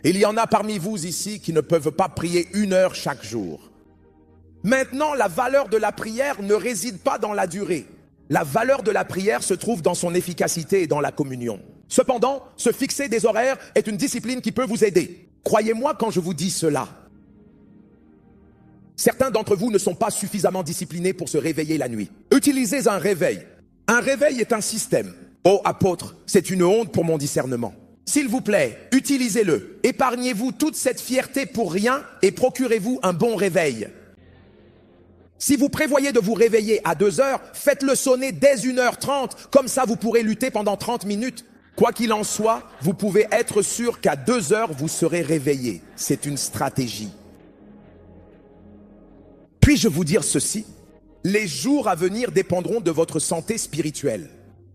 Il y en a parmi vous ici qui ne peuvent pas prier 1 heure chaque jour. Maintenant, la valeur de la prière ne réside pas dans la durée. La valeur de la prière se trouve dans son efficacité et dans la communion. Cependant, se fixer des horaires est une discipline qui peut vous aider. Croyez-moi quand je vous dis cela. Certains d'entre vous ne sont pas suffisamment disciplinés pour se réveiller la nuit. Utilisez un réveil. Un réveil est un système. Oh apôtre, c'est une honte pour mon discernement. S'il vous plaît, utilisez-le. Épargnez-vous toute cette fierté pour rien et procurez-vous un bon réveil. Si vous prévoyez de vous réveiller à 2 heures, faites-le sonner dès 1h30. Comme ça, vous pourrez lutter pendant 30 minutes. Quoi qu'il en soit, vous pouvez être sûr qu'à 2 heures, vous serez réveillé. C'est une stratégie. Puis-je vous dire ceci? Les jours à venir dépendront de votre santé spirituelle.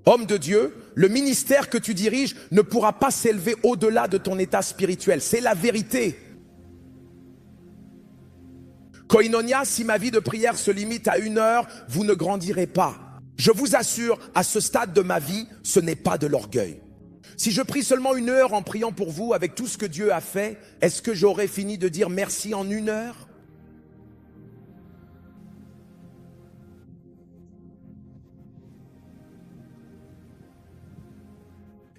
Homme de Dieu, le ministère que tu diriges ne pourra pas s'élever au-delà de ton état spirituel. C'est la vérité. Koinonia, si ma vie de prière se limite à 1 heure, vous ne grandirez pas. Je vous assure, à ce stade de ma vie, ce n'est pas de l'orgueil. Si je prie seulement 1 heure en priant pour vous avec tout ce que Dieu a fait, est-ce que j'aurais fini de dire merci en 1 heure?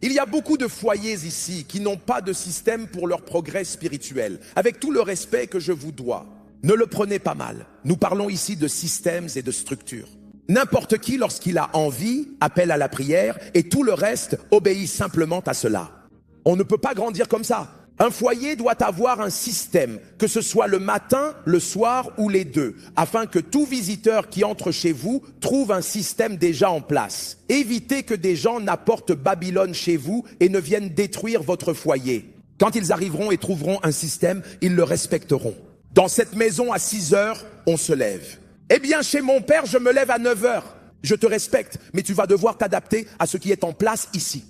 Il y a beaucoup de foyers ici qui n'ont pas de système pour leur progrès spirituel. Avec tout le respect que je vous dois, ne le prenez pas mal. Nous parlons ici de systèmes et de structures. N'importe qui, lorsqu'il a envie, appelle à la prière et tout le reste obéit simplement à cela. On ne peut pas grandir comme ça. Un foyer doit avoir un système, que ce soit le matin, le soir ou les deux, afin que tout visiteur qui entre chez vous trouve un système déjà en place. Évitez que des gens n'apportent Babylone chez vous et ne viennent détruire votre foyer. Quand ils arriveront et trouveront un système, ils le respecteront. Dans cette maison à 6 heures, on se lève. Eh bien, chez mon père, je me lève à 9 heures. Je te respecte, mais tu vas devoir t'adapter à ce qui est en place ici.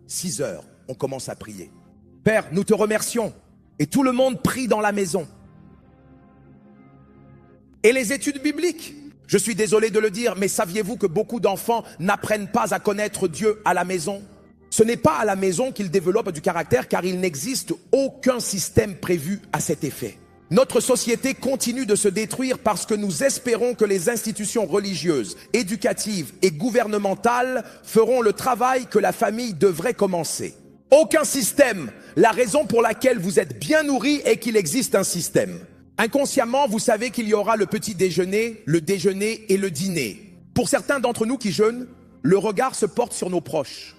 6 heures, on commence à prier. Père, nous te remercions. Et tout le monde prie dans la maison. Et les études bibliques. Je suis désolé de le dire, mais saviez-vous que beaucoup d'enfants n'apprennent pas à connaître Dieu à la maison? Ce n'est pas à la maison qu'ils développent du caractère, car il n'existe aucun système prévu à cet effet. Notre société continue de se détruire parce que nous espérons que les institutions religieuses, éducatives et gouvernementales feront le travail que la famille devrait commencer. Aucun système. La raison pour laquelle vous êtes bien nourris est qu'il existe un système. Inconsciemment, vous savez qu'il y aura le petit déjeuner, le déjeuner et le dîner. Pour certains d'entre nous qui jeûnent, le regard se porte sur nos proches.